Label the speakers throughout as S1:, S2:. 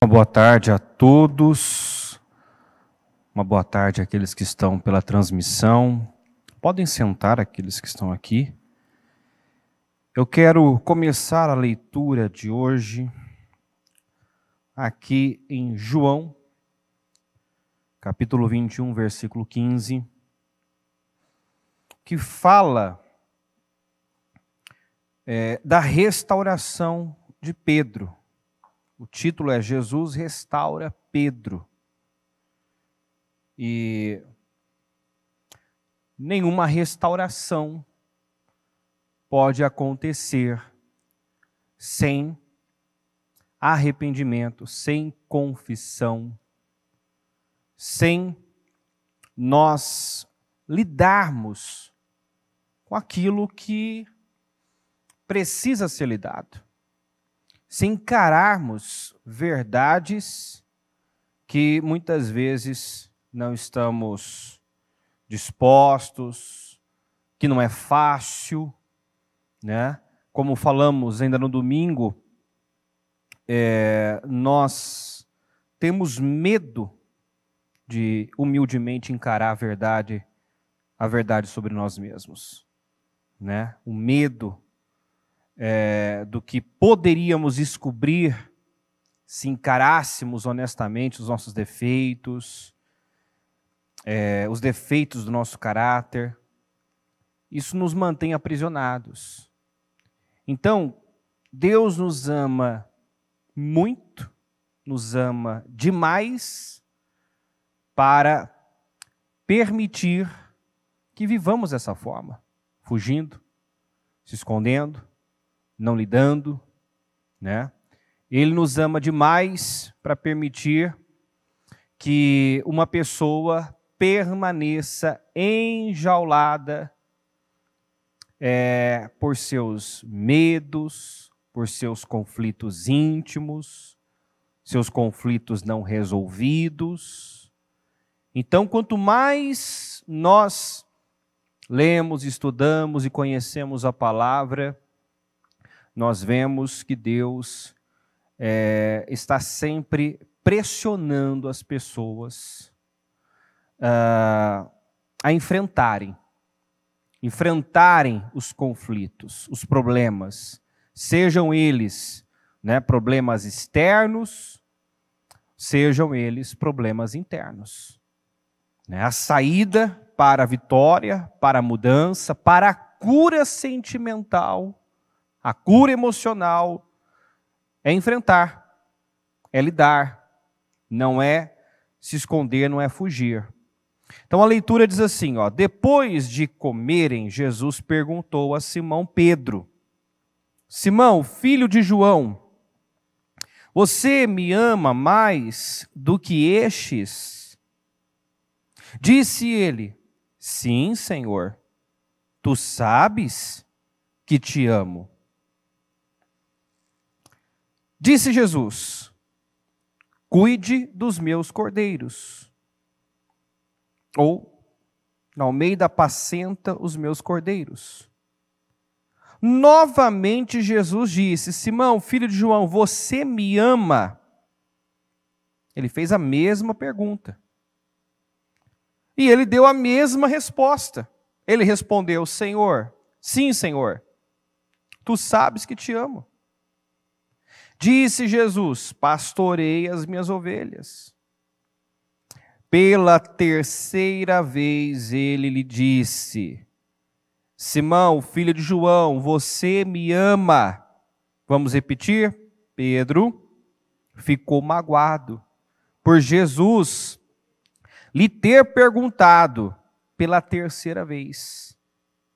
S1: Uma boa tarde a todos, uma boa tarde àqueles que estão pela transmissão. Podem sentar aqueles que estão aqui. Eu quero começar a leitura de hoje aqui em João, capítulo 21, versículo 15, que fala da restauração de Pedro. O título é Jesus restaura Pedro. E nenhuma restauração pode acontecer sem arrependimento, sem confissão, sem nós lidarmos com aquilo que precisa ser lidado. Se encararmos verdades que muitas vezes não estamos dispostos, que não é fácil, né? Como falamos ainda no domingo, nós temos medo de humildemente encarar a verdade sobre nós mesmos, né? O medo do que poderíamos descobrir se encarássemos honestamente os nossos defeitos, os defeitos do nosso caráter. Isso nos mantém aprisionados. Então, Deus nos ama muito, nos ama demais para permitir que vivamos dessa forma, fugindo, se escondendo, não lidando, né? Ele nos ama demais para permitir que uma pessoa permaneça enjaulada por seus medos, por seus conflitos íntimos, seus conflitos não resolvidos. Então, quanto mais nós lemos, estudamos e conhecemos a palavra, nós vemos que Deus está sempre pressionando as pessoas a enfrentarem os conflitos, os problemas, sejam eles, né, problemas externos, sejam eles problemas internos. A saída para a vitória, para a mudança, para a cura sentimental, a cura emocional, é enfrentar, é lidar, não é se esconder, não é fugir. Então a leitura diz assim, depois de comerem, Jesus perguntou a Simão Pedro: Simão, filho de João, você me ama mais do que estes? Disse ele: sim, Senhor, tu sabes que te amo. Disse Jesus: cuide dos meus cordeiros. Ou, na Almeida, apacenta os meus cordeiros. Novamente Jesus disse: Simão, filho de João, você me ama? Ele fez a mesma pergunta. E ele deu a mesma resposta. Ele respondeu: Senhor, sim, Senhor, tu sabes que te amo. Disse Jesus: pastorei as minhas ovelhas. Pela terceira vez ele lhe disse: Simão, filho de João, você me ama? Vamos repetir? Pedro ficou magoado por Jesus lhe ter perguntado pela terceira vez: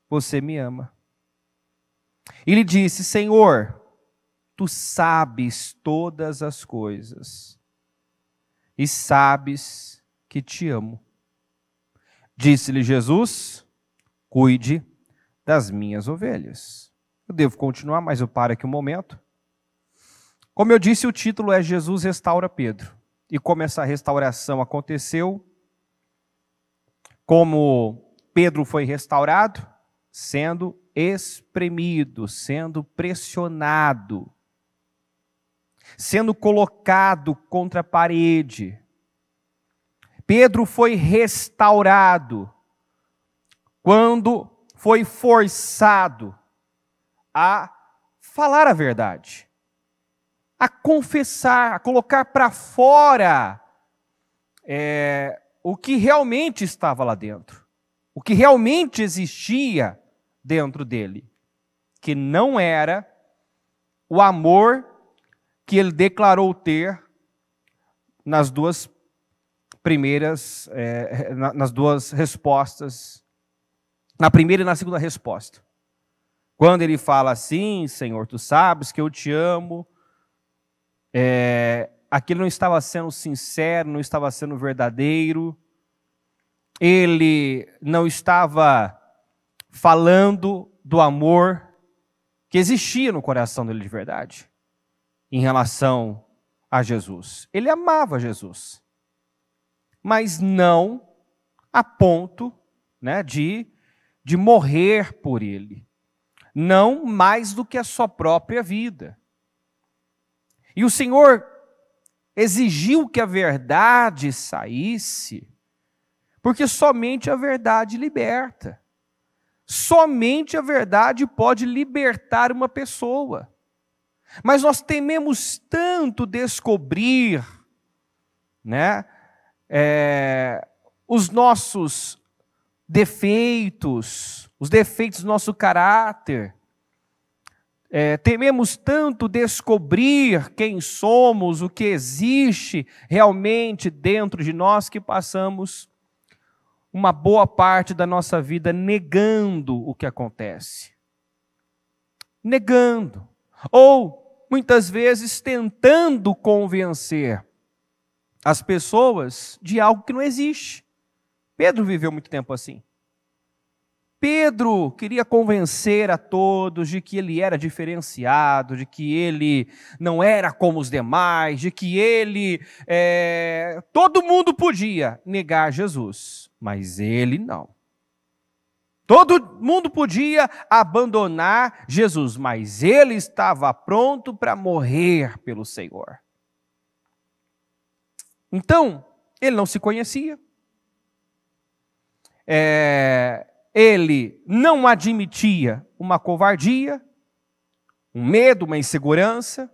S1: você me ama? E lhe disse: Senhor, tu sabes todas as coisas e sabes que te amo. Disse-lhe Jesus: cuide das minhas ovelhas. Eu devo continuar, mas eu paro aqui um momento. Como eu disse, o título é Jesus restaura Pedro. E como essa restauração aconteceu, como Pedro foi restaurado, sendo espremido, sendo pressionado. sendo colocado contra a parede. Pedro foi restaurado quando foi forçado a falar a verdade, a confessar, a colocar para fora o que realmente estava lá dentro, o que realmente existia dentro dele, que não era o amor que ele declarou ter nas duas primeiras, nas duas respostas, na primeira e na segunda resposta. Quando ele fala assim, Senhor, tu sabes que eu te amo, aquilo não estava sendo sincero, não estava sendo verdadeiro, ele não estava falando do amor que existia no coração dele de verdade, em relação a Jesus. Ele amava Jesus, mas não a ponto, né, de morrer por ele. Não mais do que a sua própria vida. E o Senhor exigiu que a verdade saísse, porque somente a verdade liberta. Somente a verdade pode libertar uma pessoa. Mas nós tememos tanto descobrir, né, os nossos defeitos, os defeitos do nosso caráter. Tememos tanto descobrir quem somos, o que existe realmente dentro de nós, que passamos uma boa parte da nossa vida negando o que acontece. Negando. Ou, muitas vezes, tentando convencer as pessoas de algo que não existe. Pedro viveu muito tempo assim. Pedro queria convencer a todos de que ele era diferenciado, de que ele não era como os demais, de que ele... todo mundo podia negar Jesus, mas ele não. Todo mundo podia abandonar Jesus, mas ele estava pronto para morrer pelo Senhor. Então, ele não se conhecia. Ele não admitia uma covardia, um medo, uma insegurança.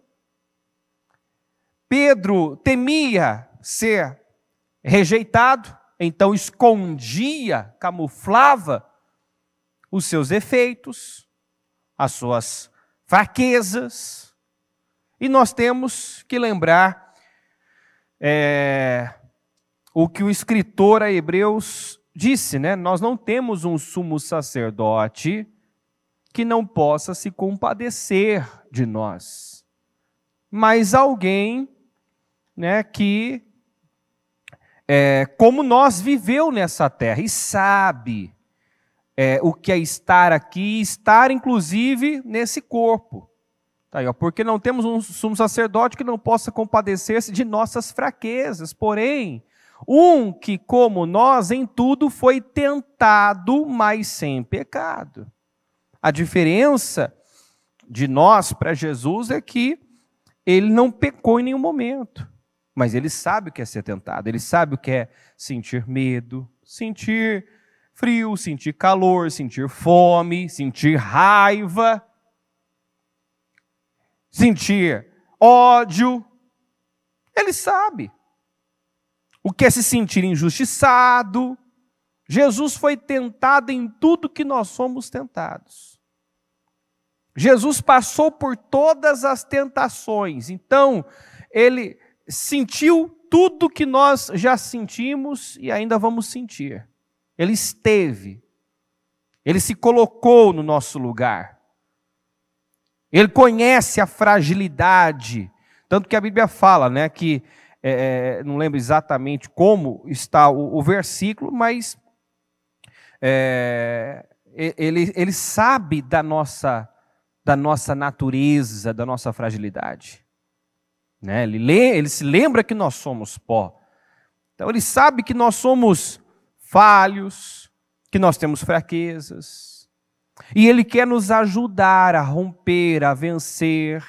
S1: Pedro temia ser rejeitado, então escondia, camuflava os seus defeitos, as suas fraquezas. E nós temos que lembrar o que o escritor a Hebreus disse, né? Nós não temos um sumo sacerdote que não possa se compadecer de nós, mas alguém, né, que, como nós, viveu nessa terra e sabe o que é estar aqui, estar inclusive nesse corpo. Tá aí, ó, porque não temos um sumo sacerdote que não possa compadecer-se de nossas fraquezas, porém um que, como nós, em tudo foi tentado, mas sem pecado. A diferença de nós para Jesus é que ele não pecou em nenhum momento, mas ele sabe o que é ser tentado, ele sabe o que é sentir medo, sentir frio, sentir calor, sentir fome, sentir raiva, sentir ódio. Ele sabe o que é se sentir injustiçado. Jesus foi tentado em tudo que nós somos tentados. Jesus passou por todas as tentações. Então, ele sentiu tudo que nós já sentimos e ainda vamos sentir. Ele esteve. Ele se colocou no nosso lugar. Ele conhece a fragilidade. Tanto que a Bíblia fala, né, que não lembro exatamente como está o versículo, mas ele sabe da nossa natureza, da nossa fragilidade. Né? Ele se lembra que nós somos pó. Então ele sabe que nós somos falhos, que nós temos fraquezas. E ele quer nos ajudar a romper, a vencer.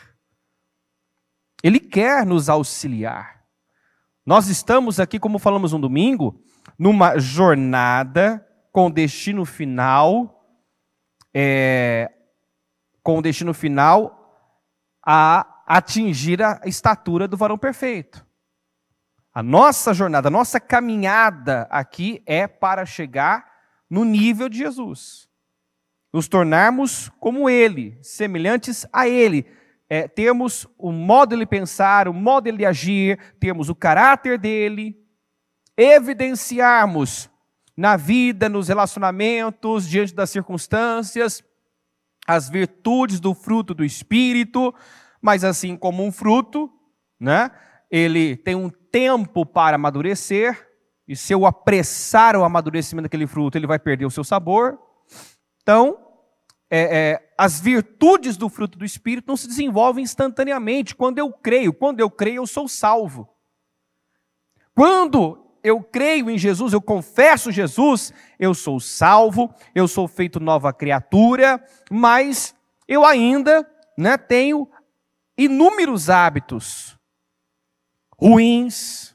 S1: Ele quer nos auxiliar. Nós estamos aqui, como falamos no domingo, numa jornada com destino final, a atingir a estatura do varão perfeito. A nossa jornada, a nossa caminhada aqui é para chegar no nível de Jesus. Nos tornarmos como Ele, semelhantes a Ele. Termos o modo de Ele pensar, o modo de Ele agir, termos o caráter dEle, evidenciarmos na vida, nos relacionamentos, diante das circunstâncias, as virtudes do fruto do Espírito, mas assim como um fruto, né, ele tem um tempo para amadurecer, e se eu apressar o amadurecimento daquele fruto, ele vai perder o seu sabor. Então, as virtudes do fruto do Espírito não se desenvolvem instantaneamente. Quando eu creio, eu sou salvo. Quando eu creio em Jesus, eu confesso Jesus, eu sou salvo, eu sou feito nova criatura, mas eu ainda, né, tenho inúmeros hábitos ruins,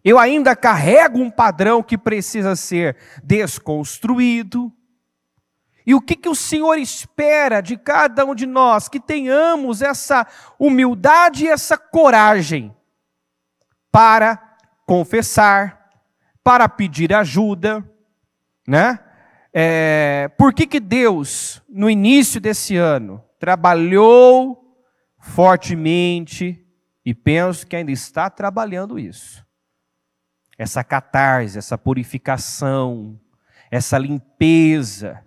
S1: eu ainda carrego um padrão que precisa ser desconstruído. E o que o Senhor espera de cada um de nós? Que tenhamos essa humildade e essa coragem para confessar, para pedir ajuda, né? Por que Deus, no início desse ano, trabalhou fortemente, e penso que ainda está trabalhando isso? Essa catarse, essa purificação, essa limpeza.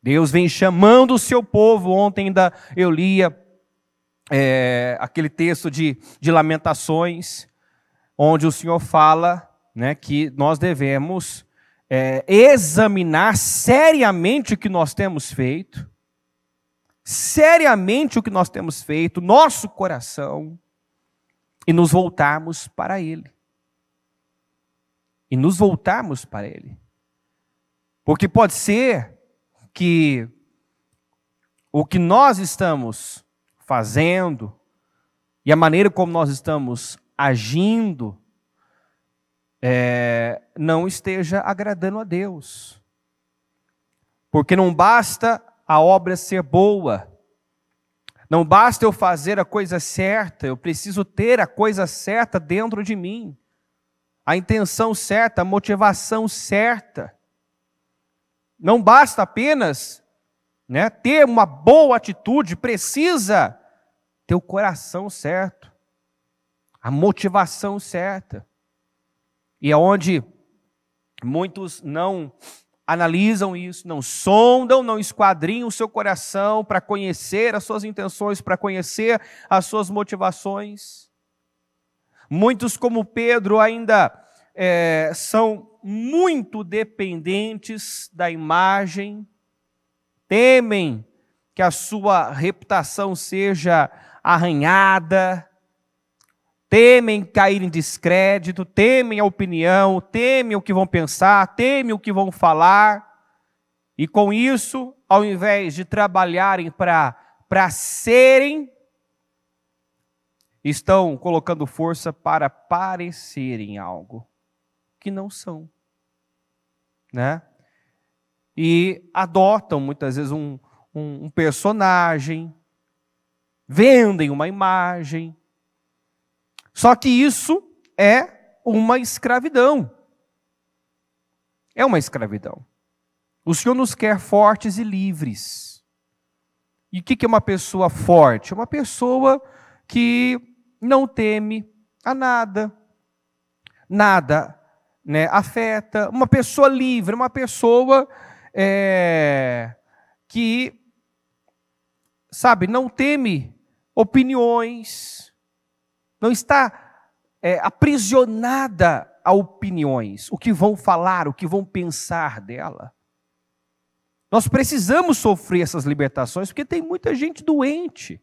S1: Deus vem chamando o seu povo. Ontem ainda eu lia aquele texto de Lamentações, onde o Senhor fala, né, que nós devemos examinar seriamente o que nós temos feito, nosso coração, e nos voltarmos para Ele. Porque pode ser que o que nós estamos fazendo e a maneira como nós estamos agindo não esteja agradando a Deus. Porque não basta a obra ser boa, não basta eu fazer a coisa certa, eu preciso ter a coisa certa dentro de mim, a intenção certa, a motivação certa. Não basta apenas, né, ter uma boa atitude, precisa ter o coração certo, a motivação certa. E é onde muitos não analisam isso, não sondam, não esquadrinham o seu coração para conhecer as suas intenções, para conhecer as suas motivações. Muitos, como Pedro, ainda são muito dependentes da imagem, temem que a sua reputação seja arranhada, temem cair em descrédito, temem a opinião, temem o que vão pensar, temem o que vão falar, e com isso, ao invés de trabalharem para serem, estão colocando força para parecerem algo que não são, né? E adotam muitas vezes um personagem, vendem uma imagem. Só que isso é uma escravidão. É uma escravidão. O Senhor nos quer fortes e livres. E o que é uma pessoa forte? É uma pessoa que não teme a nada. Nada, né, afeta. Uma pessoa livre, uma pessoa que, sabe, não teme opiniões, não está aprisionada a opiniões, o que vão falar, o que vão pensar dela. Nós precisamos sofrer essas libertações, porque tem muita gente doente,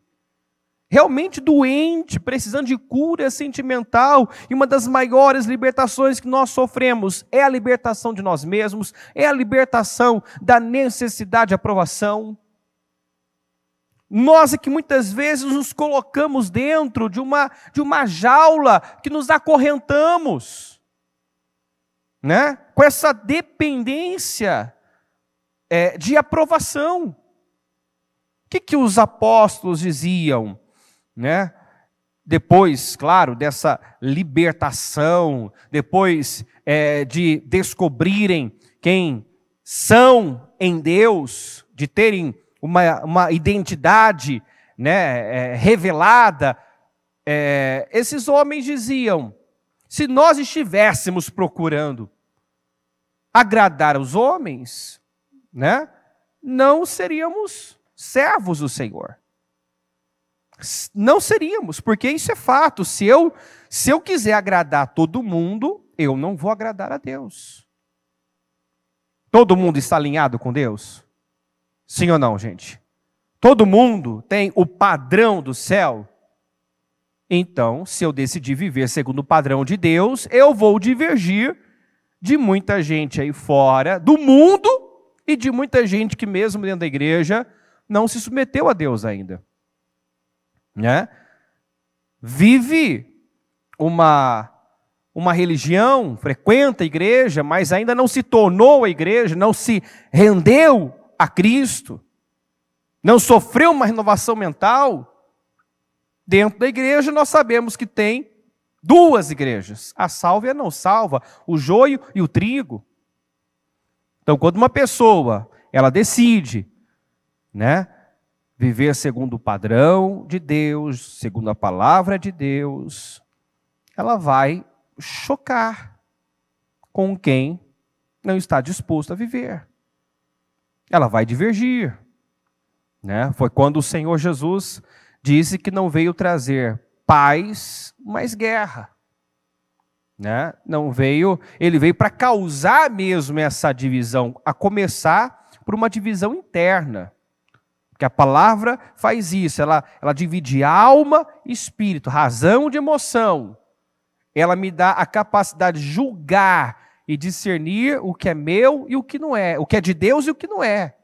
S1: realmente doente, precisando de cura sentimental, e uma das maiores libertações que nós sofremos é a libertação de nós mesmos, é a libertação da necessidade de aprovação. Nós é que muitas vezes nos colocamos dentro de uma jaula que nos acorrentamos, né? Com essa dependência de aprovação. O que os apóstolos diziam, né? Depois, claro, dessa libertação, depois de descobrirem quem são em Deus, de terem uma identidade, né, revelada, esses homens diziam: se nós estivéssemos procurando agradar os homens, né, não seríamos servos do Senhor. Não seríamos, porque isso é fato. Se eu quiser agradar todo mundo, eu não vou agradar a Deus. Todo mundo está alinhado com Deus? Sim ou não, gente? Todo mundo tem o padrão do céu? Então, se eu decidir viver segundo o padrão de Deus, eu vou divergir de muita gente aí fora do mundo e de muita gente que mesmo dentro da igreja não se submeteu a Deus ainda, né? Vive uma religião, frequenta a igreja, mas ainda não se tornou a igreja, não se rendeu a Cristo, não sofreu uma renovação mental. Dentro da igreja nós sabemos que tem duas igrejas, a salva e a não salva, o joio e o trigo. Então, quando uma pessoa ela decide, né, viver segundo o padrão de Deus, segundo a palavra de Deus, ela vai chocar com quem não está disposto a viver. Ela vai divergir, né? Foi quando o Senhor Jesus disse que não veio trazer paz, mas guerra, né? Ele veio para causar mesmo essa divisão, a começar por uma divisão interna. Porque a palavra faz isso, ela divide alma e espírito, razão de emoção. Ela me dá a capacidade de julgar e discernir o que é meu e o que não é, o que é de Deus e o que não é.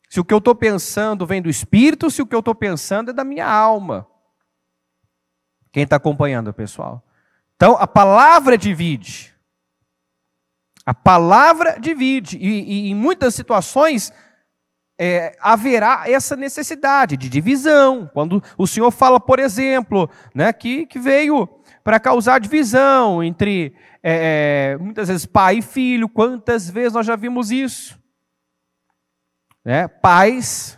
S1: Se o que eu estou pensando vem do Espírito, se o que eu estou pensando é da minha alma. Quem está acompanhando, pessoal? Então, a palavra divide. A palavra divide. E em muitas situações haverá essa necessidade de divisão. Quando o Senhor fala, por exemplo, né, que veio para causar divisão entre, muitas vezes, pai e filho. Quantas vezes nós já vimos isso? Né? Pais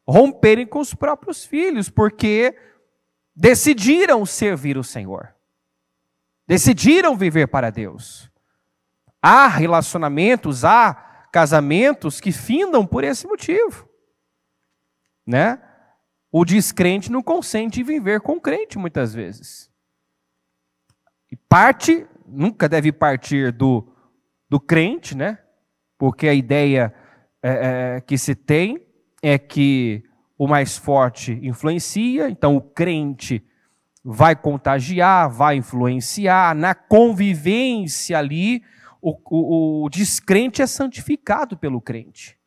S1: romperem com os próprios filhos, porque decidiram servir o Senhor. Decidiram viver para Deus. Há relacionamentos, há casamentos que findam por esse motivo, né? O descrente não consente em viver com o crente muitas vezes. E nunca deve partir do crente, né? Porque a ideia que se tem é que o mais forte influencia, então o crente vai contagiar, vai influenciar, na convivência ali, o descrente é santificado pelo crente,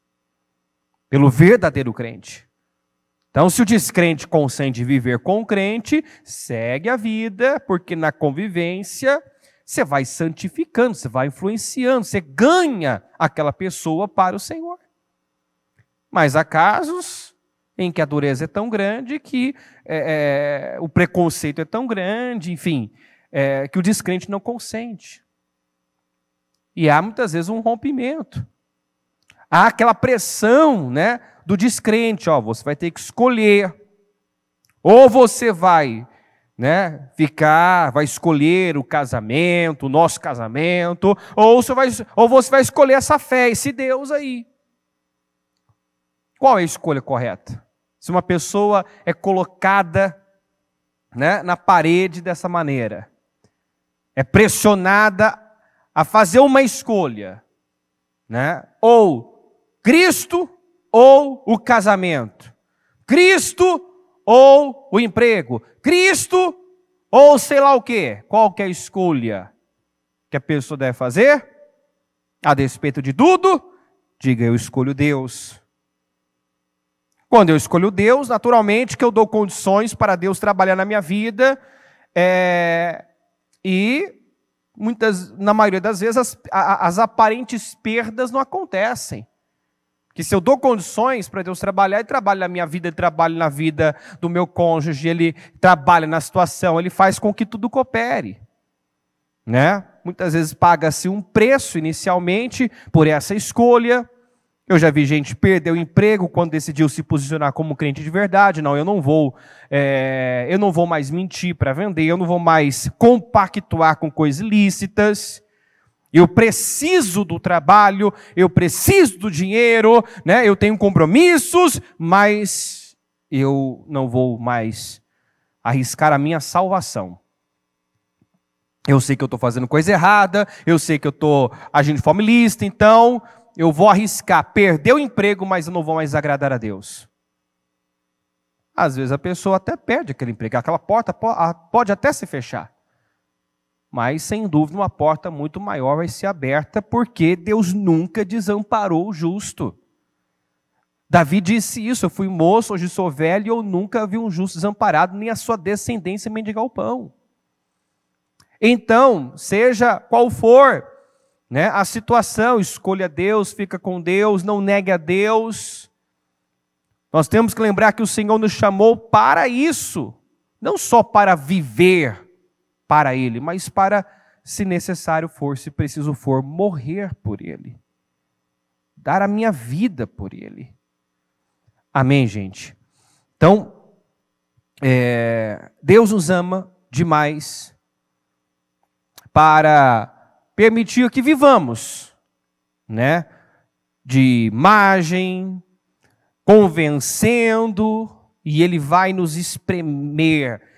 S1: pelo verdadeiro crente. Então, se o descrente consente viver com o crente, segue a vida, porque na convivência você vai santificando, você vai influenciando, você ganha aquela pessoa para o Senhor. Mas há casos em que a dureza é tão grande, que o preconceito é tão grande, enfim, que o descrente não consente. E há muitas vezes um rompimento. Há aquela pressão, né, do descrente, você vai ter que escolher. Ou você vai, né, vai escolher o casamento, o nosso casamento, ou você vai escolher essa fé, esse Deus aí. Qual é a escolha correta? Se uma pessoa é colocada, né, na parede dessa maneira, é pressionada a fazer uma escolha, né? Ou Cristo ou o casamento, Cristo ou o emprego, Cristo ou sei lá o quê. Qual que é a escolha que a pessoa deve fazer? A despeito de tudo, diga: eu escolho Deus. Quando eu escolho Deus, naturalmente que eu dou condições para Deus trabalhar na minha vida, e na maioria das vezes, as aparentes perdas não acontecem. Que se eu dou condições para Deus trabalhar, Ele trabalha na minha vida, Ele trabalha na vida do meu cônjuge, Ele trabalha na situação, Ele faz com que tudo coopere. Né? Muitas vezes paga-se um preço inicialmente por essa escolha. Eu já vi gente perder o emprego quando decidiu se posicionar como crente de verdade. Não, eu não vou mais mentir para vender, eu não vou mais compactuar com coisas ilícitas. Eu preciso do trabalho, eu preciso do dinheiro, né? Eu tenho compromissos, mas eu não vou mais arriscar a minha salvação. Eu sei que eu estou fazendo coisa errada, eu sei que eu estou agindo de forma ilícita, então eu vou arriscar perder o emprego, mas eu não vou mais agradar a Deus. Às vezes a pessoa até perde aquele emprego, aquela porta pode até se fechar. Mas, sem dúvida, uma porta muito maior vai ser aberta, porque Deus nunca desamparou o justo. Davi disse isso: eu fui moço, hoje sou velho, e eu nunca vi um justo desamparado, nem a sua descendência mendigar o pão. Então, seja qual for, né, a situação, escolha Deus, fica com Deus, não negue a Deus. Nós temos que lembrar que o Senhor nos chamou para isso, não só para viver para Ele, mas para, se necessário for, se preciso for, morrer por Ele. Dar a minha vida por Ele. Amém, gente? Então, Deus nos ama demais para permitir que vivamos, né, de margem, convencendo, e Ele vai nos espremer.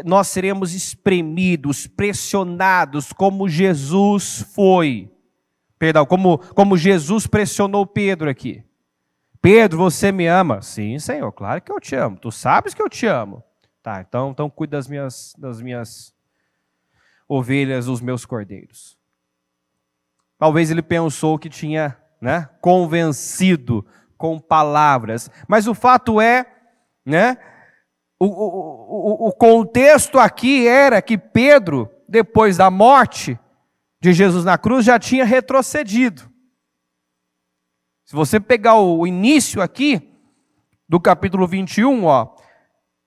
S1: Nós seremos espremidos, pressionados, como Jesus foi. Perdão, como Jesus pressionou Pedro aqui. Pedro, você me ama? Sim, Senhor, claro que eu te amo. Tu sabes que eu te amo. Tá, então cuida das minhas ovelhas, dos meus cordeiros. Talvez ele pensou que tinha, né, convencido com palavras. Mas o fato é, né, o contexto aqui era que Pedro, depois da morte de Jesus na cruz, já tinha retrocedido. Se você pegar o início aqui, do capítulo 21,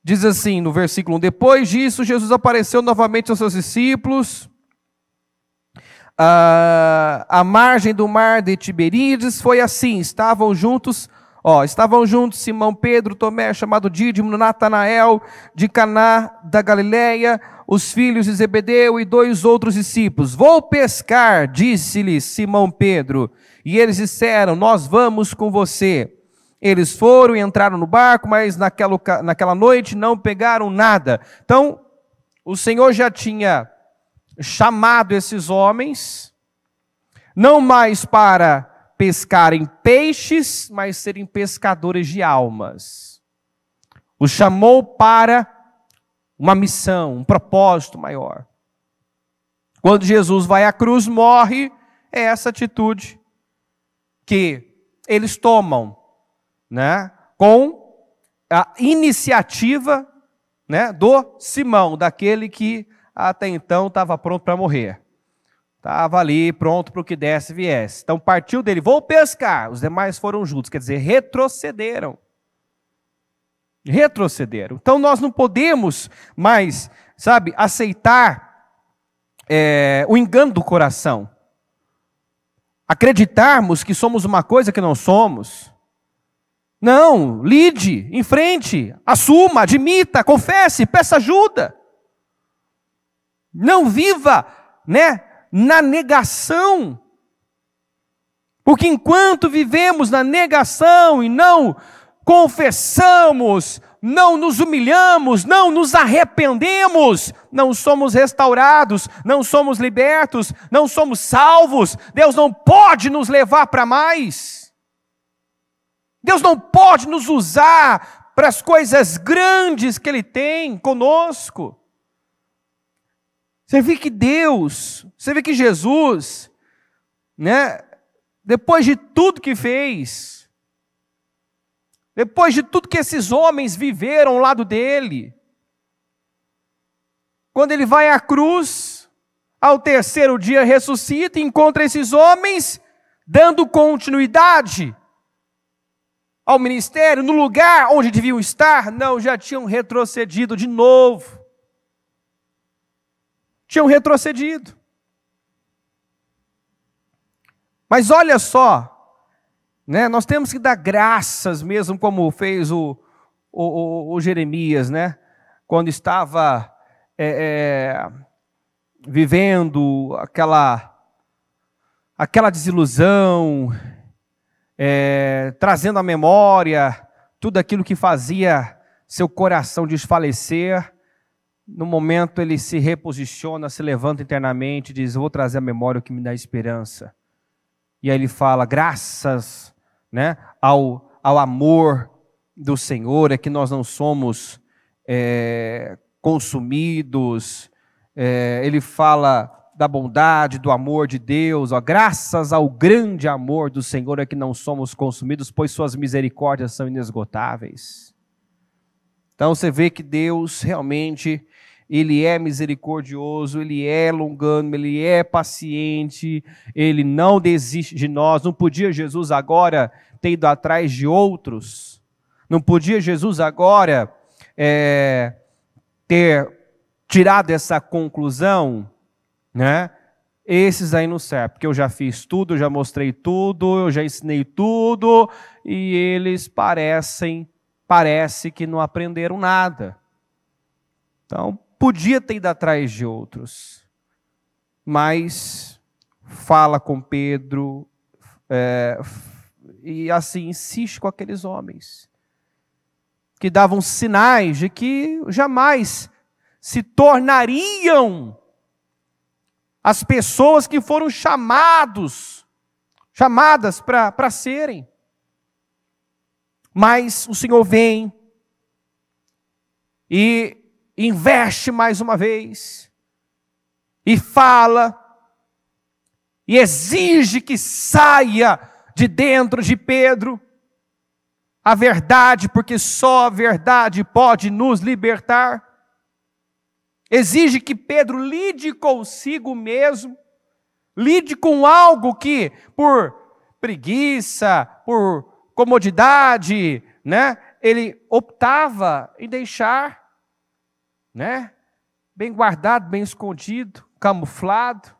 S1: diz assim, no versículo 1, depois disso, Jesus apareceu novamente aos seus discípulos, à margem do mar de Tiberíades. Foi assim, estavam juntos Simão Pedro, Tomé, chamado Dídimo, Natanael, de Caná da Galileia, os filhos de Zebedeu e 2 outros discípulos. Vou pescar, disse-lhes Simão Pedro. E eles disseram, nós vamos com você. Eles foram e entraram no barco, mas naquela noite não pegaram nada. Então, o Senhor já tinha chamado esses homens, não mais para pescarem peixes, mas serem pescadores de almas. Os chamou para uma missão, um propósito maior. Quando Jesus vai à cruz, morre, é essa atitude que eles tomam, né, com a iniciativa, né, do Simão, daquele que até então estava pronto para morrer. Estava ali pronto para o que desse e viesse. Então partiu dele, vou pescar. Os demais foram juntos, quer dizer, retrocederam. Retrocederam. Então nós não podemos mais, aceitar o engano do coração. Acreditarmos que somos uma coisa que não somos. Não, lide, enfrente, assuma, admita, confesse, peça ajuda. Não viva, na negação. Porque enquanto vivemos na negação e não confessamos, não nos humilhamos, não nos arrependemos, não somos restaurados, não somos libertos, não somos salvos. Deus não pode nos levar para mais. Deus não pode nos usar para as coisas grandes que Ele tem conosco. Você vê que Jesus, depois de tudo que fez, Depois de tudo que esses homens viveram ao lado dele, quando ele vai à cruz, ao terceiro dia ressuscita e encontra esses homens dando continuidade ao ministério, no lugar onde deviam estar. Não, já tinham retrocedido de novo. Tinham retrocedido. Mas olha só, né, nós temos que dar graças mesmo, como fez o Jeremias, né, quando estava vivendo aquela desilusão, trazendo à memória tudo aquilo que fazia seu coração desfalecer. No momento ele se reposiciona, se levanta internamente e diz: eu vou trazer à memória o que me dá esperança. E aí ele fala: graças, né, ao amor do Senhor é que nós não somos consumidos. Ele fala da bondade, do amor de Deus. Ó, graças ao grande amor do Senhor é que não somos consumidos, pois suas misericórdias são inesgotáveis. Então você vê que Deus realmente, Ele é misericordioso, Ele é longânimo, Ele é paciente, Ele não desiste de nós. Não podia Jesus agora ter ido atrás de outros? Não podia Jesus agora ter tirado essa conclusão, né? Esses aí não servem, porque eu já fiz tudo, eu já mostrei tudo, eu já ensinei tudo, e eles parece que não aprenderam nada. Então, podia ter ido atrás de outros, mas fala com Pedro, e assim insiste com aqueles homens, que davam sinais de que jamais se tornariam as pessoas que foram chamadas para serem. Mas o Senhor vem e investe mais uma vez, e fala, e exige que saia de dentro de Pedro a verdade, porque só a verdade pode nos libertar. Exige que Pedro lide consigo mesmo, lide com algo que, por preguiça, por comodidade, né, ele optava em deixar, né, bem guardado, bem escondido, camuflado.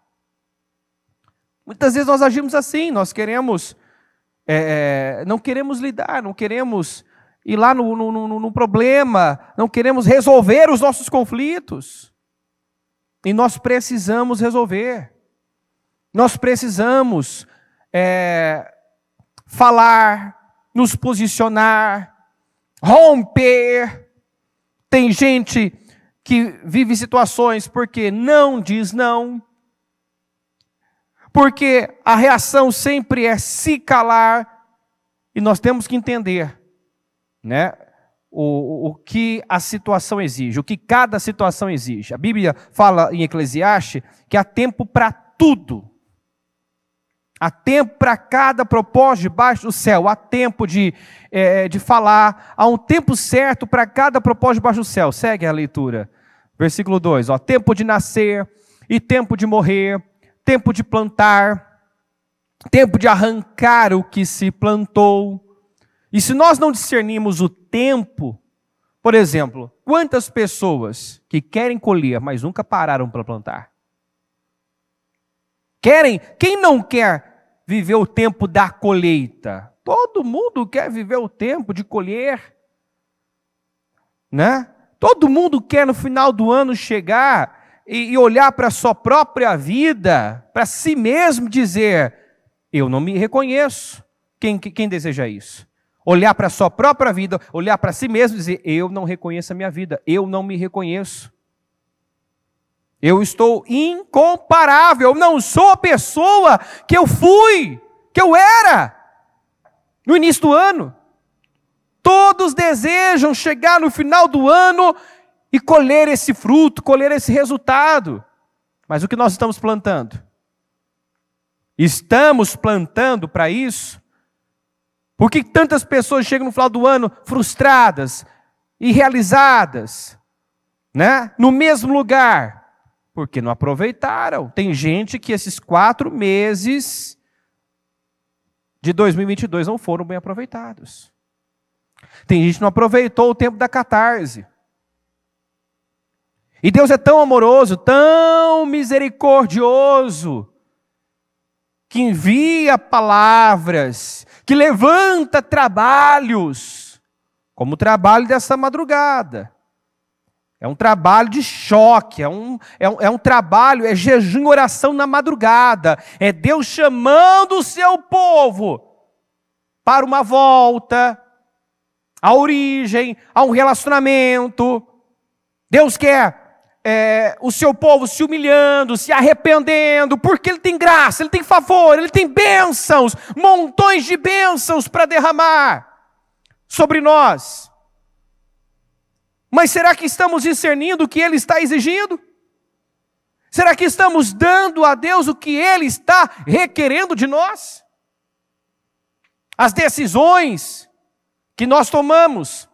S1: Muitas vezes nós agimos assim, nós queremos, não queremos lidar, não queremos ir lá no problema, não queremos resolver os nossos conflitos. E nós precisamos resolver. Nós precisamos falar, nos posicionar, romper. Tem gente que vive situações porque não diz não, porque a reação sempre é se calar, e nós temos que entender, né, o que a situação exige, o que cada situação exige. A Bíblia fala em Eclesiastes que há tempo para tudo. Há tempo para cada propósito debaixo do céu. Há tempo de falar. Há um tempo certo para cada propósito debaixo do céu. Segue a leitura. Versículo 2. Ó, tempo de nascer e tempo de morrer. Tempo de plantar. Tempo de arrancar o que se plantou. E se nós não discernimos o tempo, por exemplo, quantas pessoas que querem colher, mas nunca pararam para plantar? Quem não quer viver o tempo da colheita? Todo mundo quer viver o tempo de colher, né? Todo mundo quer no final do ano chegar e olhar para a sua própria vida, para si mesmo dizer: eu não me reconheço. Quem deseja isso? Olhar para a sua própria vida, olhar para si mesmo e dizer: eu não reconheço a minha vida, eu não me reconheço. Eu estou incomparável, eu não sou a pessoa que eu fui, que eu era no início do ano. Todos desejam chegar no final do ano e colher esse fruto, colher esse resultado. Mas o que nós estamos plantando? Estamos plantando para isso? Por que tantas pessoas chegam no final do ano frustradas, irrealizadas, né? No mesmo lugar? Porque não aproveitaram. Tem gente que esses 4 meses de 2022 não foram bem aproveitados. Tem gente que não aproveitou o tempo da catarse. E Deus é tão amoroso, tão misericordioso, que envia palavras, que levanta trabalhos, como o trabalho dessa madrugada. É um trabalho de choque, é um trabalho, é jejum e oração na madrugada. É Deus chamando o seu povo para uma volta, à origem, a um relacionamento. Deus quer o seu povo se humilhando, se arrependendo, porque Ele tem graça, Ele tem favor, Ele tem bênçãos, montões de bênçãos para derramar sobre nós. Mas será que estamos discernindo o que Ele está exigindo? Será que estamos dando a Deus o que Ele está requerendo de nós? As decisões que nós tomamos.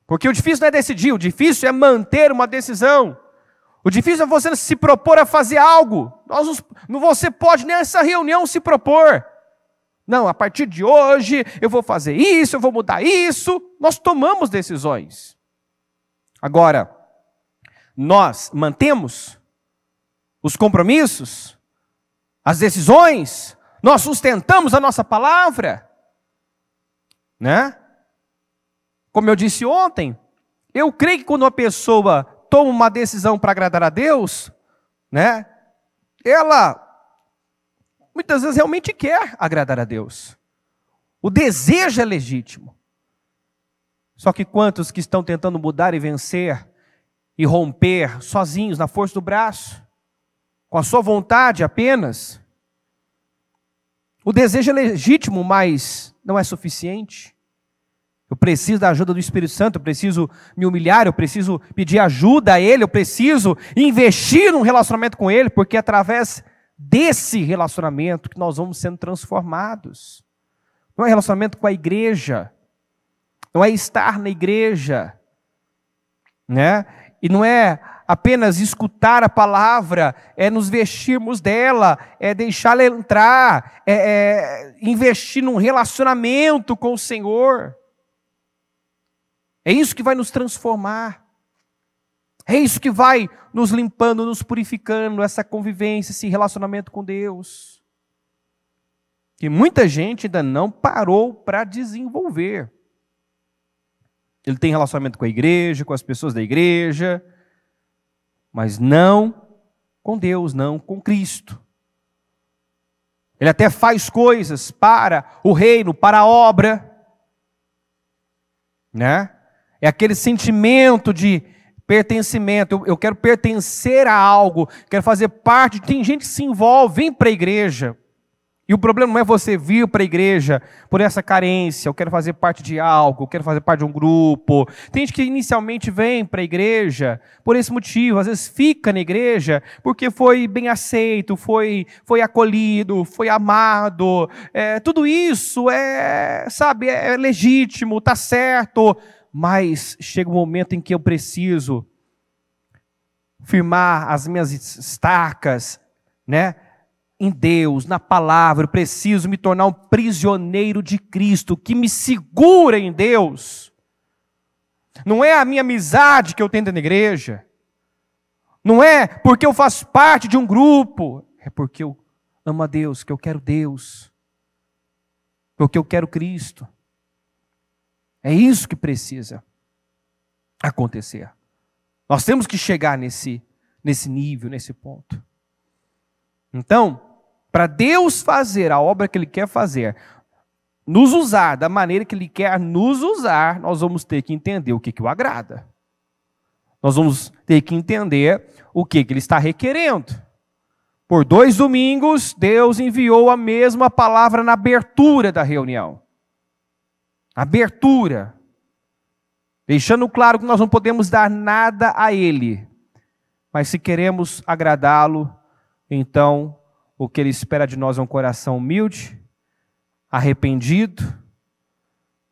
S1: Porque o difícil não é decidir, o difícil é manter uma decisão. O difícil é você se propor a fazer algo. Não você pode nessa reunião se propor. Não, a partir de hoje eu vou fazer isso, eu vou mudar isso. Nós tomamos decisões. Agora, nós mantemos os compromissos, as decisões, nós sustentamos a nossa palavra, né? Como eu disse ontem, eu creio que quando uma pessoa toma uma decisão para agradar a Deus, né? Ela muitas vezes realmente quer agradar a Deus. O desejo é legítimo. Só que quantos que estão tentando mudar e vencer e romper sozinhos, na força do braço, com a sua vontade apenas? O desejo é legítimo, mas não é suficiente. Eu preciso da ajuda do Espírito Santo, eu preciso me humilhar, eu preciso pedir ajuda a Ele, eu preciso investir num relacionamento com Ele, porque é através desse relacionamento que nós vamos sendo transformados. Não é relacionamento com a igreja, não é estar na igreja, né? E não é apenas escutar a palavra, é nos vestirmos dela, é deixá-la entrar, é investir num relacionamento com o Senhor. É isso que vai nos transformar. É isso que vai nos limpando, nos purificando, essa convivência, esse relacionamento com Deus. E muita gente ainda não parou para desenvolver. Ele tem relacionamento com a igreja, com as pessoas da igreja, mas não com Deus, não com Cristo. Ele até faz coisas para o reino, para a obra, né? É aquele sentimento de pertencimento. Eu quero pertencer a algo, quero fazer parte. Tem gente que se envolve, vem para a igreja. E o problema não é você vir para a igreja por essa carência. Eu quero fazer parte de algo, eu quero fazer parte de um grupo. Tem gente que inicialmente vem para a igreja por esse motivo. Às vezes fica na igreja porque foi bem aceito, foi acolhido, foi amado. Tudo isso é legítimo, está certo. Mas chega um momento em que eu preciso firmar as minhas estacas, né? Em Deus, na palavra. Eu preciso me tornar um prisioneiro de Cristo, que me segura em Deus. Não é a minha amizade que eu tenho na igreja. Não é porque eu faço parte de um grupo. É porque eu amo a Deus, que eu quero Deus. Porque eu quero Cristo. É isso que precisa acontecer. Nós temos que chegar nesse nível, nesse ponto. Então, para Deus fazer a obra que Ele quer fazer, nos usar da maneira que Ele quer nos usar, nós vamos ter que entender o que o agrada. Nós vamos ter que entender o que Ele está requerendo. Por 2 domingos, Deus enviou a mesma palavra na abertura da reunião. Abertura. Deixando claro que nós não podemos dar nada a Ele. Mas se queremos agradá-lo, então o que Ele espera de nós é um coração humilde, arrependido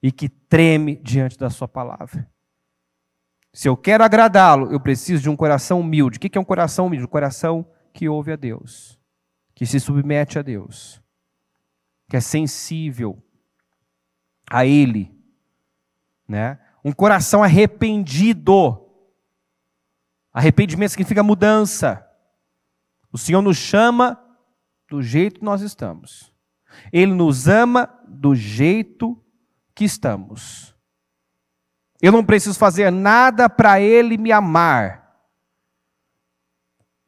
S1: e que treme diante da sua palavra. Se eu quero agradá-lo, eu preciso de um coração humilde. O que é um coração humilde? Um coração que ouve a Deus, que se submete a Deus, que é sensível a Ele, né? Um coração arrependido. Arrependimento significa mudança. O Senhor nos chama do jeito que nós estamos. Ele nos ama do jeito que estamos. Eu não preciso fazer nada para Ele me amar.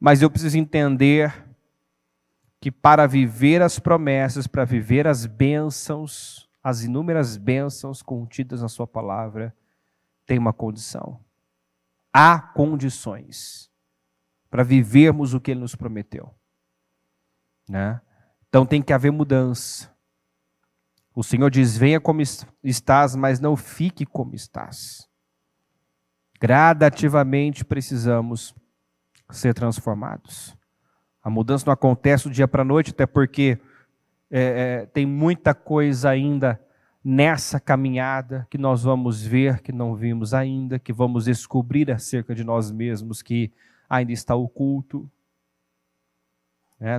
S1: Mas eu preciso entender que para viver as promessas, para viver as bênçãos, as inúmeras bênçãos contidas na sua palavra, tem uma condição. Há condições para vivermos o que Ele nos prometeu, né? Então tem que haver mudança. O Senhor diz, venha como estás, mas não fique como estás. Gradativamente precisamos ser transformados. A mudança não acontece do dia para a noite, até porque tem muita coisa ainda nessa caminhada que nós vamos ver, que não vimos ainda, que vamos descobrir acerca de nós mesmos, que ainda está oculto.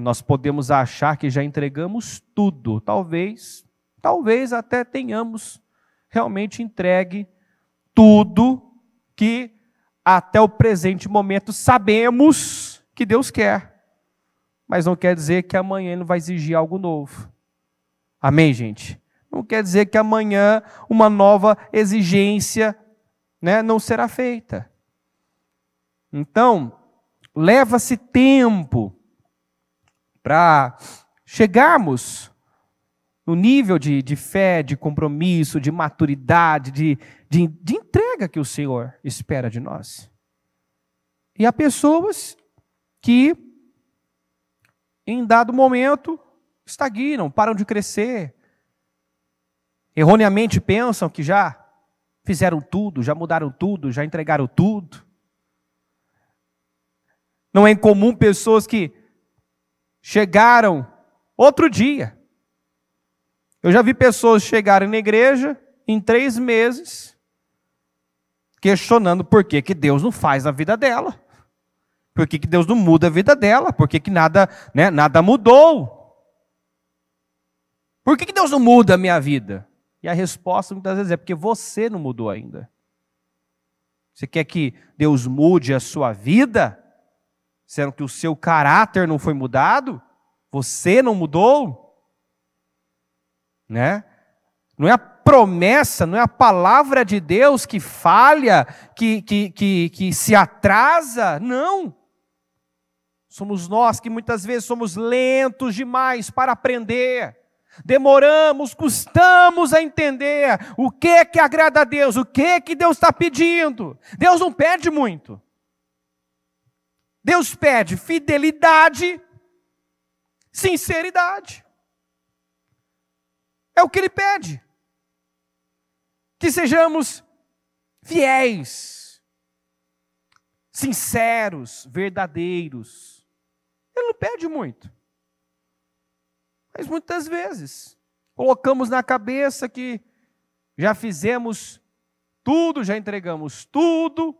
S1: Nós podemos achar que já entregamos tudo, talvez até tenhamos realmente entregue tudo que até o presente momento sabemos que Deus quer. Mas não quer dizer que amanhã Ele vai exigir algo novo. Amém, gente? Não quer dizer que amanhã uma nova exigência, né, não será feita. Então, leva-se tempo para chegarmos no nível de fé, de compromisso, de maturidade, de entrega que o Senhor espera de nós. E há pessoas que, em dado momento, estagnam, param de crescer. Erroneamente pensam que já fizeram tudo, já mudaram tudo, já entregaram tudo. Não é incomum pessoas que chegaram outro dia. Eu já vi pessoas chegarem na igreja em 3 meses, questionando por que Deus não faz na vida dela. Por que Deus não muda a vida dela? Por que nada, né, nada mudou? Por que Deus não muda a minha vida? E a resposta muitas vezes é porque você não mudou ainda. Você quer que Deus mude a sua vida? Sendo que o seu caráter não foi mudado? Você não mudou? Né? Não é a promessa, não é a palavra de Deus que falha, que se atrasa. Não. Somos nós que muitas vezes somos lentos demais para aprender. Demoramos, custamos a entender o que agrada a Deus, o que Deus está pedindo. Deus não pede muito. Deus pede fidelidade, sinceridade. É o que Ele pede. Que sejamos fiéis, sinceros, verdadeiros. Ele não pede muito. Mas muitas vezes colocamos na cabeça que já fizemos tudo, já entregamos tudo,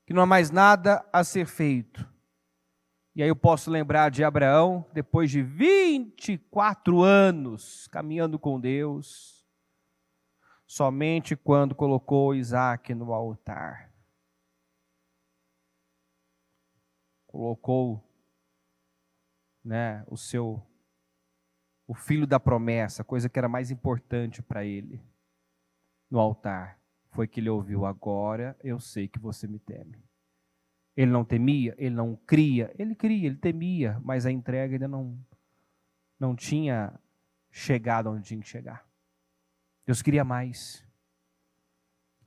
S1: que não há mais nada a ser feito. E aí eu posso lembrar de Abraão, depois de 24 anos caminhando com Deus, somente quando colocou Isaac no altar. Colocou, né, o filho da promessa, a coisa que era mais importante para ele, no altar. Foi que ele ouviu, agora eu sei que você me teme. Ele não temia, ele não cria, ele temia, mas a entrega ainda não tinha chegado onde tinha que chegar. Deus queria mais.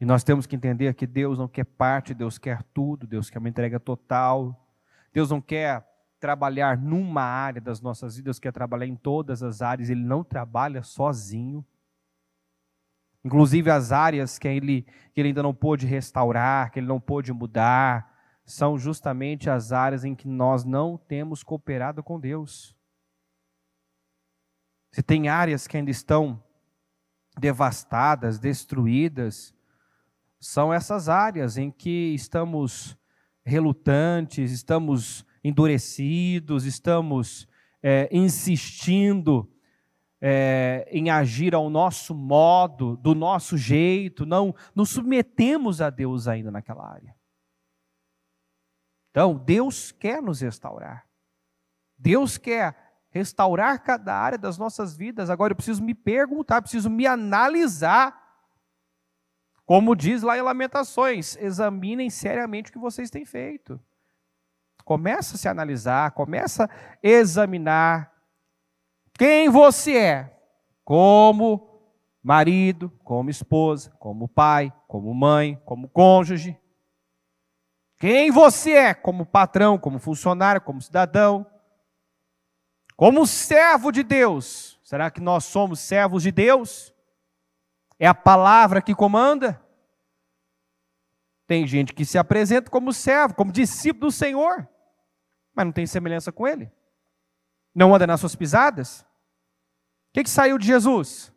S1: E nós temos que entender que Deus não quer parte, Deus quer tudo, Deus quer uma entrega total. Deus não quer trabalhar numa área das nossas vidas, quer trabalhar em todas as áreas, Ele não trabalha sozinho. Inclusive as áreas que ele ainda não pôde restaurar, que Ele não pôde mudar, são justamente as áreas em que nós não temos cooperado com Deus. Se tem áreas que ainda estão devastadas, destruídas, são essas áreas em que estamos relutantes, estamos endurecidos, estamos insistindo em agir ao nosso modo, do nosso jeito, não nos submetemos a Deus ainda naquela área. Então, Deus quer nos restaurar. Deus quer restaurar cada área das nossas vidas. Agora eu preciso me perguntar, preciso me analisar. Como diz lá em Lamentações, examinem seriamente o que vocês têm feito. Começa a se analisar, começa a examinar quem você é, como marido, como esposa, como pai, como mãe, como cônjuge. Quem você é como patrão, como funcionário, como cidadão, como servo de Deus. Será que nós somos servos de Deus? É a palavra que comanda? Tem gente que se apresenta como servo, como discípulo do Senhor, mas não tem semelhança com Ele. Não anda nas suas pisadas. O que saiu de Jesus?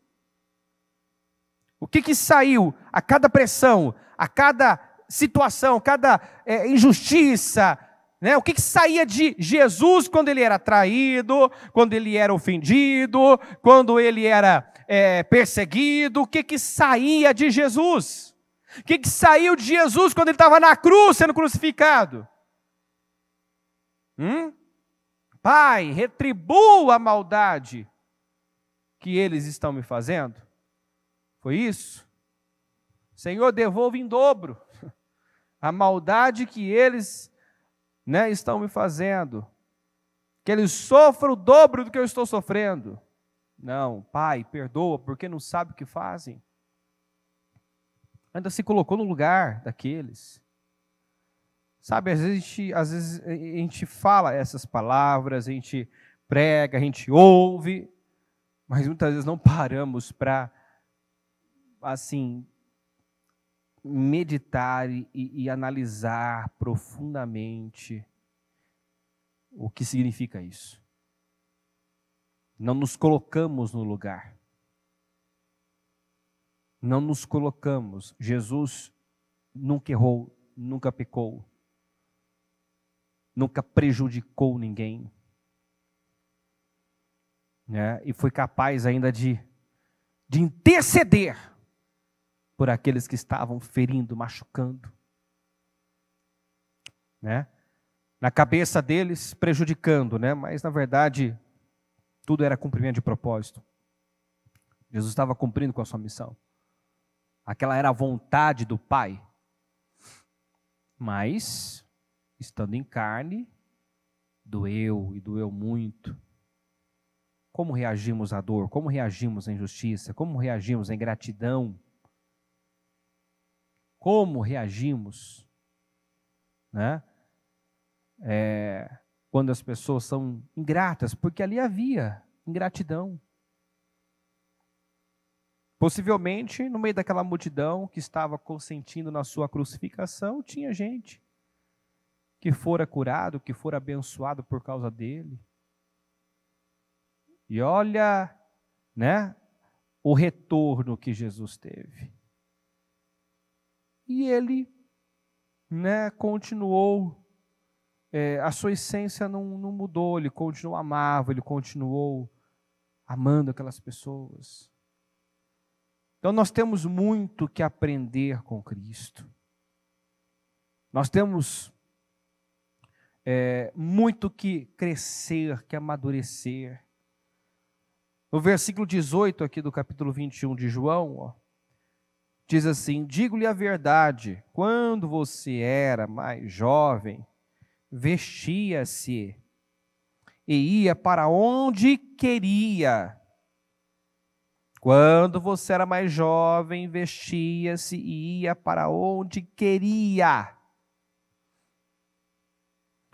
S1: O que saiu a cada pressão, a cada situação, cada injustiça, né? O que saía de Jesus quando ele era traído, quando ele era ofendido, quando ele era perseguido? O que saía de Jesus? O que saiu de Jesus quando ele estava na cruz sendo crucificado? Pai, retribua a maldade que eles estão me fazendo. Foi isso? Senhor, devolva em dobro a maldade que eles estão me fazendo. Que eles sofram o dobro do que eu estou sofrendo. Não, Pai, perdoa, porque não sabe o que fazem. Ainda se colocou no lugar daqueles. Sabe, às vezes a gente fala essas palavras, a gente prega, a gente ouve, mas muitas vezes não paramos para, assim, meditar e analisar profundamente o que significa isso. Não nos colocamos no lugar. Não nos colocamos. Jesus nunca errou, nunca pecou, nunca prejudicou ninguém, né? E foi capaz ainda de interceder por aqueles que estavam ferindo, machucando, né? Na cabeça deles, prejudicando, né? Mas na verdade, tudo era cumprimento de propósito. Jesus estava cumprindo com a sua missão. Aquela era a vontade do Pai. Mas, estando em carne, doeu e doeu muito. Como reagimos à dor? Como reagimos à injustiça? Como reagimos à ingratidão? Como reagimos, né? Quando as pessoas são ingratas? Porque ali havia ingratidão. Possivelmente, no meio daquela multidão que estava consentindo na sua crucificação, tinha gente que fora curado, que fora abençoado por causa dele. E olha, né, o retorno que Jesus teve. E ele, né, continuou, a sua essência não mudou, ele continuou amável, ele continuou amando aquelas pessoas. Então nós temos muito que aprender com Cristo. Nós temos muito que crescer, que amadurecer. No versículo 18 aqui do capítulo 21 de João, diz assim: digo-lhe a verdade, quando você era mais jovem, vestia-se e ia para onde queria. Quando você era mais jovem, vestia-se e ia para onde queria.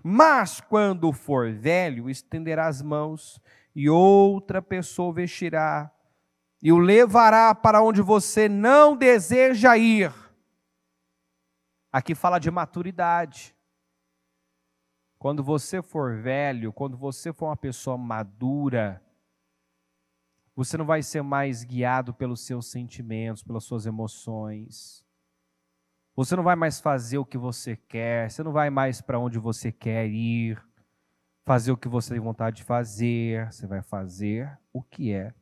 S1: Mas quando for velho, estenderá as mãos e outra pessoa o vestirá e o levará para onde você não deseja ir. Aqui fala de maturidade. Quando você for velho, quando você for uma pessoa madura, Você não vai ser mais guiado pelos seus sentimentos, pelas suas emoções. Você não vai mais fazer o que você quer, você não vai mais para onde você quer ir, fazer o que você tem vontade de fazer, você vai fazer o que é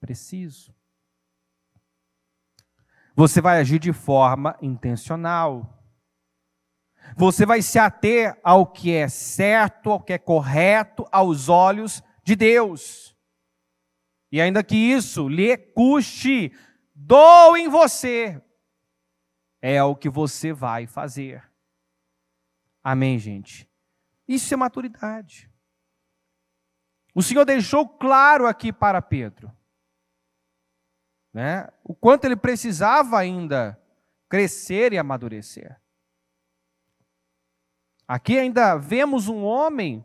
S1: preciso. Você vai agir de forma intencional. Você vai se ater ao que é certo, ao que é correto aos olhos de Deus. E ainda que isso lhe custe, doa em você, é o que você vai fazer. Amém, gente? Isso é maturidade. O Senhor deixou claro aqui para Pedro, né, o quanto ele precisava ainda crescer e amadurecer. Aqui ainda vemos um homem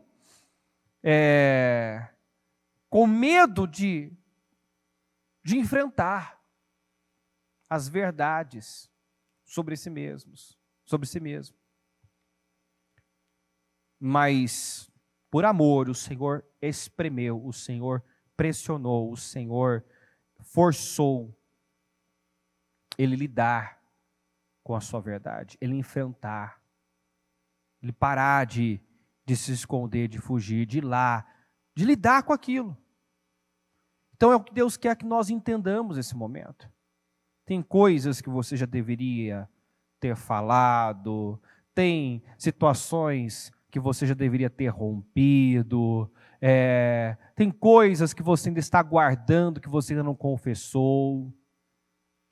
S1: com medo de enfrentar as verdades sobre si mesmo. Mas, por amor, o Senhor espremeu, o Senhor pressionou, o Senhor forçou ele lidar com a sua verdade, ele enfrentar, ele parar de se esconder, de fugir, de ir lá, de lidar com aquilo. Então é o que Deus quer que nós entendamos nesse momento. Tem coisas que você já deveria ter falado, tem situações que você já deveria ter rompido, tem coisas que você ainda está guardando, que você ainda não confessou.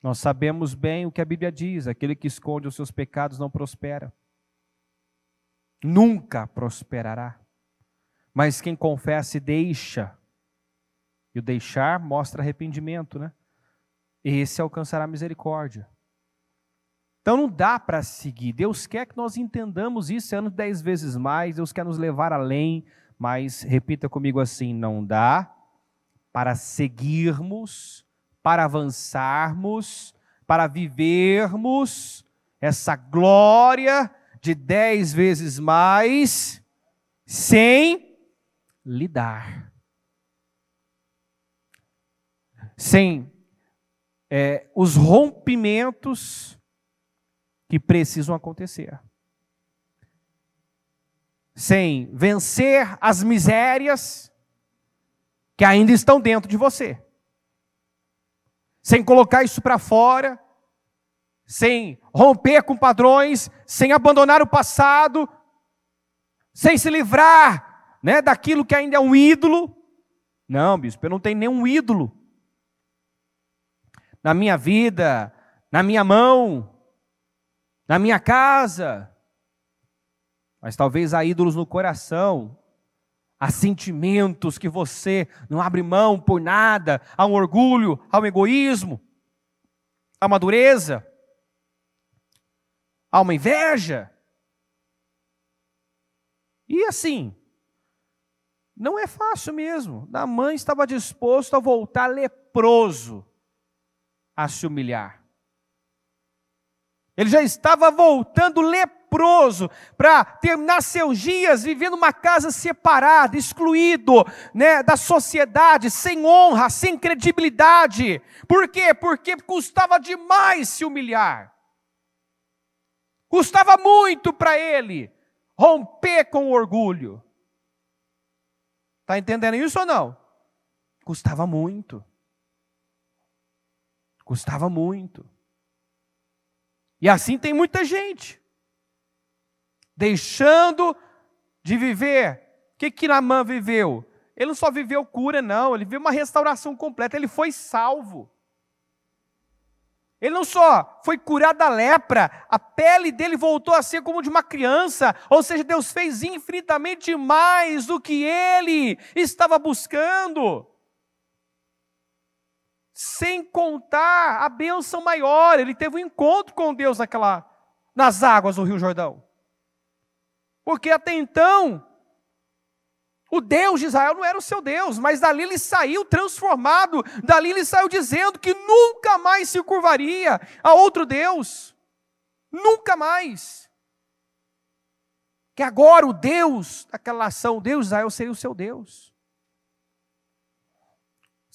S1: Nós sabemos bem o que a Bíblia diz: aquele que esconde os seus pecados não prospera. Nunca prosperará. Mas quem confessa e deixa, e o deixar mostra arrependimento, né? Esse alcançará misericórdia. Então não dá para seguir. Deus quer que nós entendamos isso, ano 10 vezes mais. Deus quer nos levar além, mas repita comigo assim: não dá para seguirmos, para avançarmos, para vivermos essa glória de 10 vezes mais sem lidar, sem os rompimentos que precisam acontecer, sem vencer as misérias que ainda estão dentro de você, sem colocar isso para fora, sem romper com padrões, sem abandonar o passado, sem se livrar, né, daquilo que ainda é um ídolo. Não, bispo, eu não tenho nenhum ídolo na minha vida, na minha mão, na minha casa. Mas talvez há ídolos no coração, há sentimentos que você não abre mão por nada, há um orgulho, há um egoísmo, há uma dureza, há uma inveja. E assim, não é fácil mesmo. Naamã estava disposto a voltar leproso a se humilhar. Ele já estava voltando leproso para terminar seus dias vivendo uma casa separada, excluído, né, da sociedade, sem honra, sem credibilidade. Por quê? Porque custava demais se humilhar. Custava muito para ele romper com o orgulho. Está entendendo isso ou não? Custava muito. Custava muito. E assim tem muita gente deixando de viver. O que Naamã viveu? Ele não só viveu cura, não. Ele viveu uma restauração completa. Ele foi salvo. Ele não só foi curado da lepra, a pele dele voltou a ser como de uma criança. Ou seja, Deus fez infinitamente mais do que ele estava buscando. Sem contar a bênção maior, ele teve um encontro com Deus nas águas do Rio Jordão. Porque até então, o Deus de Israel não era o seu Deus, mas dali ele saiu transformado, dali ele saiu dizendo que nunca mais se curvaria a outro Deus. Nunca mais. Que agora o Deus daquela nação, o Deus de Israel, seria o seu Deus.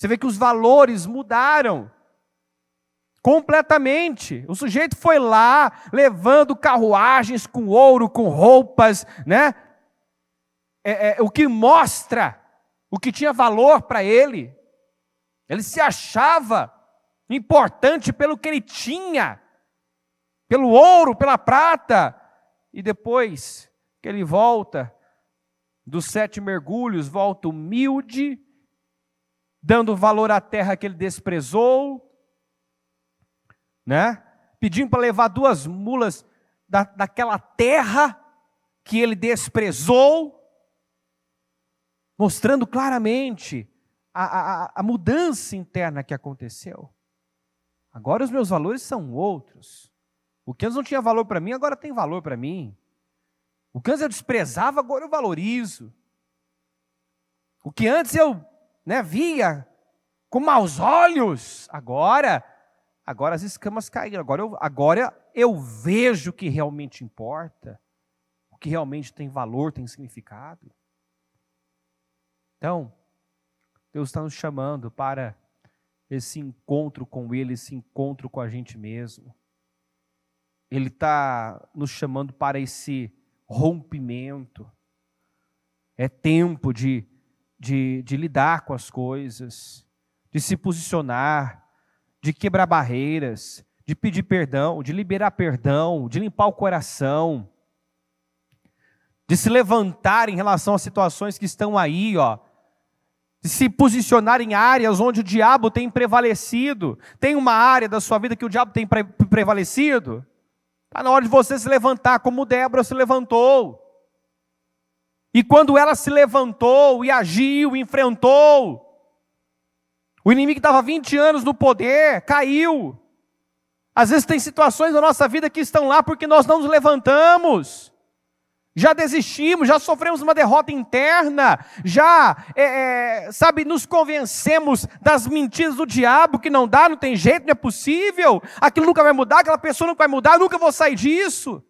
S1: Você vê que os valores mudaram completamente. O sujeito foi lá, levando carruagens com ouro, com roupas, né? O que mostra o que tinha valor para ele. Ele se achava importante pelo que ele tinha, pelo ouro, pela prata. E depois que ele volta dos 7 mergulhos, volta humilde, dando valor à terra que ele desprezou, né? Pedindo para levar 2 mulas daquela terra que ele desprezou, mostrando claramente a mudança interna que aconteceu. Agora os meus valores são outros. O que antes não tinha valor para mim, agora tem valor para mim. O que antes eu desprezava, agora eu valorizo. O que antes eu, via com maus olhos, agora as escamas caíram. Agora eu vejo o que realmente importa, o que realmente tem valor, tem significado. Então, Deus está nos chamando para esse encontro com Ele, esse encontro com a gente mesmo. Ele está nos chamando para esse rompimento. É tempo de lidar com as coisas, de se posicionar, de quebrar barreiras, de pedir perdão, de liberar perdão, de limpar o coração, de se levantar em relação às situações que estão aí, de se posicionar em áreas onde o diabo tem prevalecido. Tem uma área da sua vida que o diabo tem prevalecido? Está na hora de você se levantar, como Débora se levantou. E quando ela se levantou e agiu, enfrentou, o inimigo que estava 20 anos no poder, caiu. Às vezes tem situações na nossa vida que estão lá porque nós não nos levantamos. Já desistimos, já sofremos uma derrota interna, já, nos convencemos das mentiras do diabo, que não dá, não tem jeito, não é possível, aquilo nunca vai mudar, aquela pessoa nunca vai mudar, eu nunca vou sair disso.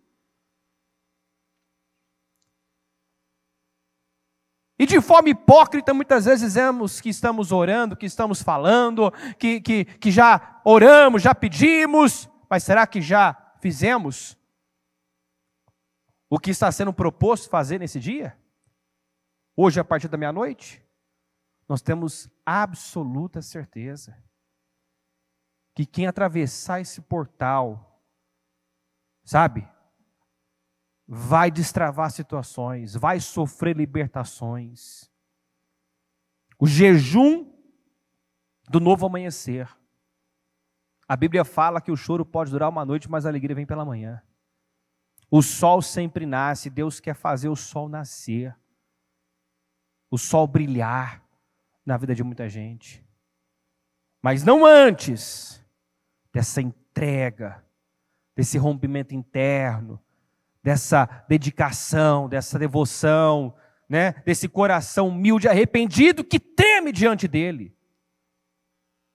S1: E de forma hipócrita, muitas vezes dizemos que estamos orando, que estamos falando, que já oramos, já pedimos, mas será que já fizemos o que está sendo proposto fazer nesse dia? Hoje, a partir da meia-noite, nós temos absoluta certeza que quem atravessar esse portal, vai destravar situações, vai sofrer libertações. O jejum do novo amanhecer. A Bíblia fala que o choro pode durar uma noite, mas a alegria vem pela manhã. O sol sempre nasce, Deus quer fazer o sol nascer, o sol brilhar na vida de muita gente. Mas não antes dessa entrega, desse rompimento interno, dessa dedicação, dessa devoção, desse coração humilde, arrependido, que treme diante dele.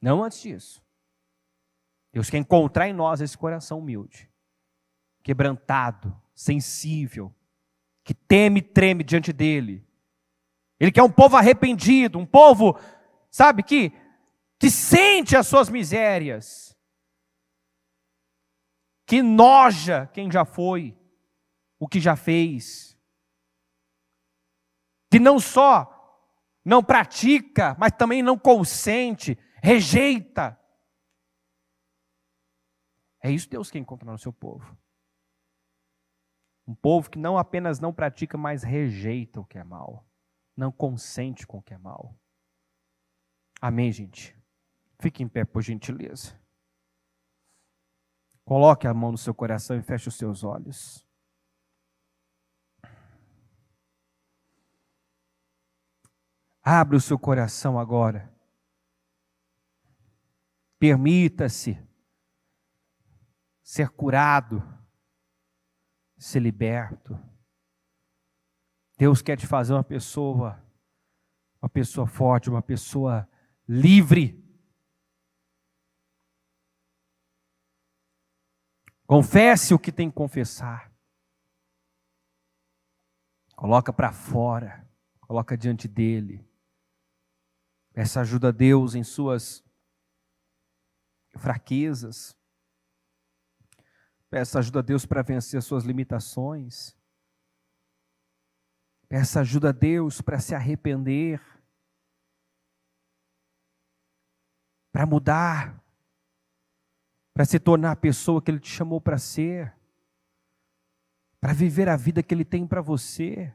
S1: Não antes disso. Deus quer encontrar em nós esse coração humilde, quebrantado, sensível, que teme e treme diante dele. Ele quer um povo arrependido, um povo, que sente as suas misérias, que noja quem já foi, o que já fez, que não só não pratica, mas também não consente, rejeita. É isso que Deus quer encontrar no seu povo. Um povo que não apenas não pratica, mas rejeita o que é mal. Não consente com o que é mal. Amém, gente? Fique em pé, por gentileza. Coloque a mão no seu coração e feche os seus olhos. Abre o seu coração agora. Permita-se ser curado, ser liberto. Deus quer te fazer uma pessoa forte, uma pessoa livre. Confesse o que tem que confessar. Coloca para fora, coloca diante dele. Peça ajuda a Deus em suas fraquezas. Peça ajuda a Deus para vencer as suas limitações. Peça ajuda a Deus para se arrepender, para mudar, para se tornar a pessoa que Ele te chamou para ser, para viver a vida que Ele tem para você.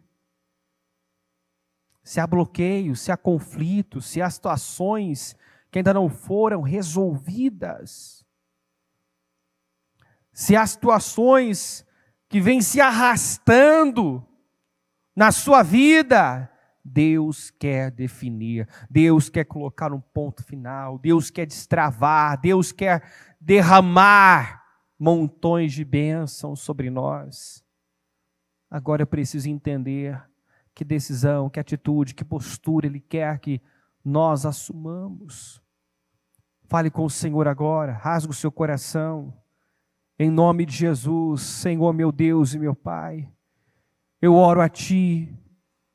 S1: Se há bloqueios, se há conflitos, se há situações que ainda não foram resolvidas, se há situações que vêm se arrastando na sua vida, Deus quer definir, Deus quer colocar um ponto final, Deus quer destravar, Deus quer derramar montões de bênçãos sobre nós. Agora eu preciso entender que decisão, que atitude, que postura Ele quer que nós assumamos. Fale com o Senhor agora, rasgue o seu coração, em nome de Jesus. Senhor meu Deus e meu Pai, eu oro a Ti,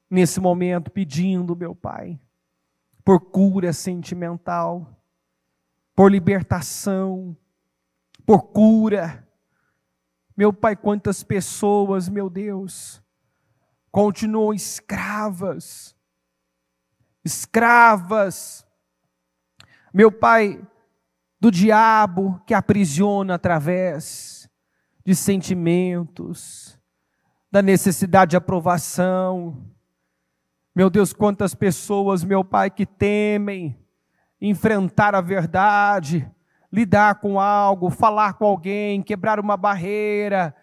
S1: nesse momento, pedindo, meu Pai, por cura sentimental, por libertação, por cura. Meu Pai, quantas pessoas, meu Deus, continuam escravas, meu Pai, do diabo que aprisiona através de sentimentos, da necessidade de aprovação. Meu Deus, quantas pessoas, meu Pai, que temem enfrentar a verdade, lidar com algo, falar com alguém, quebrar uma barreira.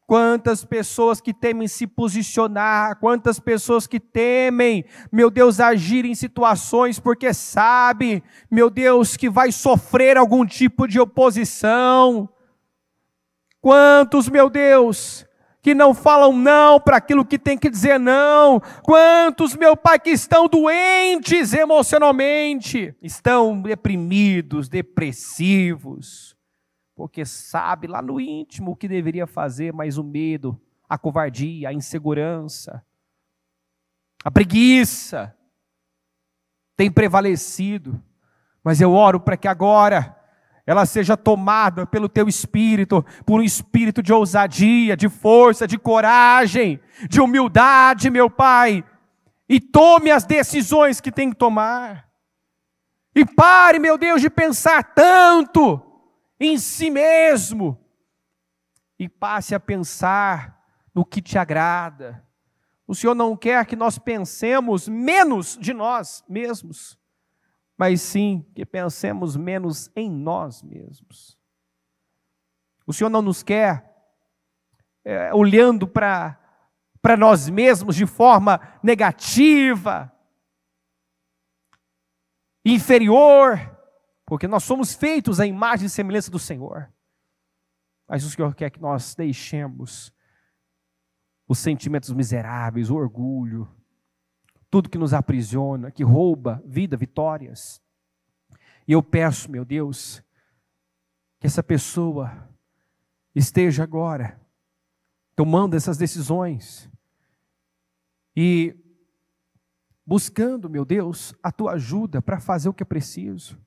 S1: Quantas pessoas que temem se posicionar, quantas pessoas que temem, meu Deus, agir em situações porque sabe, meu Deus, que vai sofrer algum tipo de oposição. Quantos, meu Deus, que não falam não para aquilo que tem que dizer não. Quantos, meu Pai, que estão doentes emocionalmente, estão deprimidos, depressivos, porque sabe lá no íntimo o que deveria fazer, mas o medo, a covardia, a insegurança, a preguiça tem prevalecido. Mas eu oro para que agora ela seja tomada pelo Teu Espírito, por um espírito de ousadia, de força, de coragem, de humildade, meu Pai, e tome as decisões que tem que tomar. E pare, meu Deus, de pensar tanto em si mesmo, e passe a pensar no que Te agrada. O Senhor não quer que nós pensemos menos de nós mesmos, mas sim que pensemos menos em nós mesmos. O Senhor não nos quer olhando para nós mesmos de forma negativa, inferior, porque nós somos feitos à imagem e semelhança do Senhor. Mas o Senhor quer que nós deixemos os sentimentos miseráveis, o orgulho, tudo que nos aprisiona, que rouba vida, vitórias. E eu peço, meu Deus, que essa pessoa esteja agora tomando essas decisões e buscando, meu Deus, a Tua ajuda para fazer o que é preciso,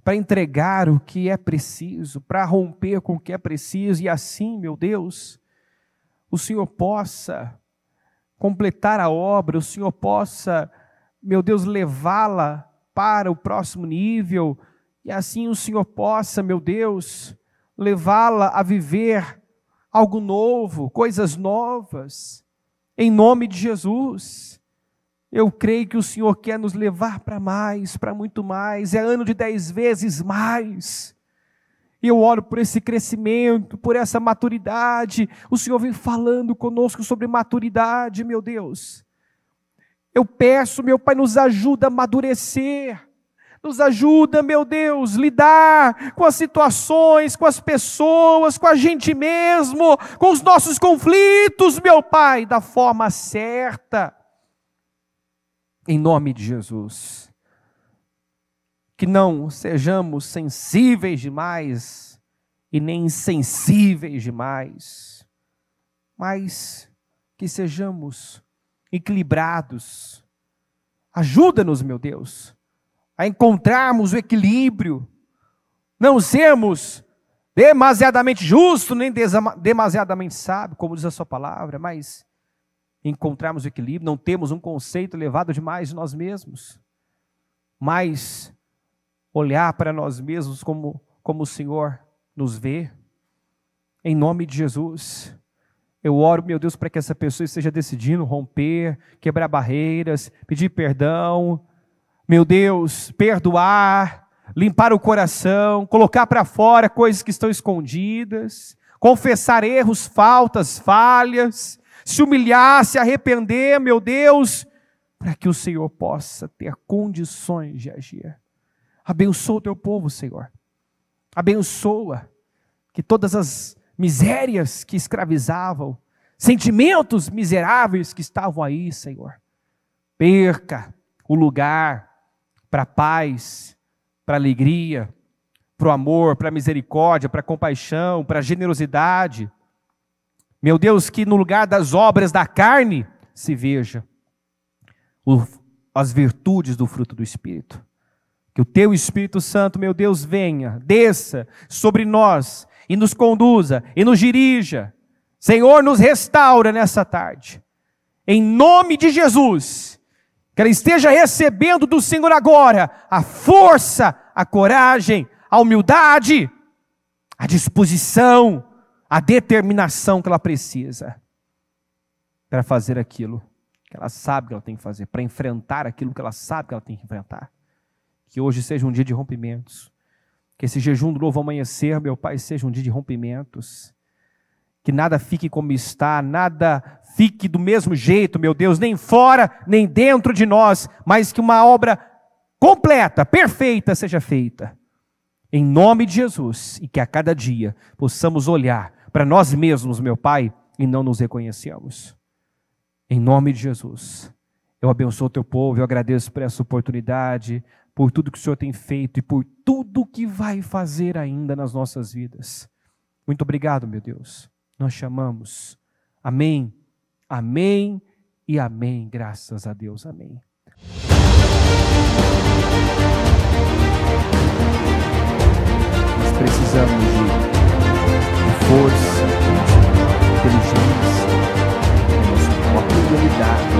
S1: para entregar o que é preciso, para romper com o que é preciso, e assim, meu Deus, o Senhor possa completar a obra, o Senhor possa, meu Deus, levá-la para o próximo nível, e assim o Senhor possa, meu Deus, levá-la a viver algo novo, coisas novas, em nome de Jesus. Eu creio que o Senhor quer nos levar para mais, para muito mais, é ano de 10 vezes mais. E eu oro por esse crescimento, por essa maturidade. O Senhor vem falando conosco sobre maturidade, meu Deus. Eu peço, meu Pai, nos ajuda a amadurecer. Nos ajuda, meu Deus, lidar com as situações, com as pessoas, com a gente mesmo, com os nossos conflitos, meu Pai, da forma certa. Em nome de Jesus. Que não sejamos sensíveis demais e nem insensíveis demais, mas que sejamos equilibrados. Ajuda-nos, meu Deus, a encontrarmos o equilíbrio, não sermos demasiadamente justos, nem demasiadamente sábios, como diz a sua palavra, mas encontrarmos o equilíbrio, não temos um conceito elevado demais de nós mesmos, mas olhar para nós mesmos como o Senhor nos vê, em nome de Jesus. Eu oro, meu Deus, para que essa pessoa esteja decidindo romper, quebrar barreiras, pedir perdão, meu Deus, perdoar, limpar o coração, colocar para fora coisas que estão escondidas, confessar erros, faltas, falhas, se humilhar, se arrepender, meu Deus, para que o Senhor possa ter condições de agir. Abençoa o teu povo, Senhor. Abençoa que todas as misérias que escravizavam, sentimentos miseráveis que estavam aí, Senhor, perca o lugar para a paz, para a alegria, para o amor, para a misericórdia, para a compaixão, para a generosidade. Meu Deus, que no lugar das obras da carne se veja as virtudes do fruto do Espírito. Que o teu Espírito Santo, meu Deus, venha, desça sobre nós e nos conduza e nos dirija. Senhor, nos restaura nessa tarde. Em nome de Jesus, que ela esteja recebendo do Senhor agora a força, a coragem, a humildade, a disposição, a determinação que ela precisa para fazer aquilo que ela sabe que ela tem que fazer, para enfrentar aquilo que ela sabe que ela tem que enfrentar. Que hoje seja um dia de rompimentos. Que esse jejum do novo amanhecer, meu Pai, seja um dia de rompimentos. Que nada fique como está, nada fique do mesmo jeito, meu Deus, nem fora, nem dentro de nós, mas que uma obra completa, perfeita seja feita. Em nome de Jesus, e que a cada dia possamos olhar para nós mesmos, meu Pai, e não nos reconhecemos. Em nome de Jesus, eu abençoo o teu povo, eu agradeço por essa oportunidade, por tudo que o Senhor tem feito e por tudo que vai fazer ainda nas nossas vidas. Muito obrigado, meu Deus. Nós chamamos. Amém, amém e amém. Graças a Deus, amém. Nós precisamos de força, de inteligência, de nosso próprio lidar.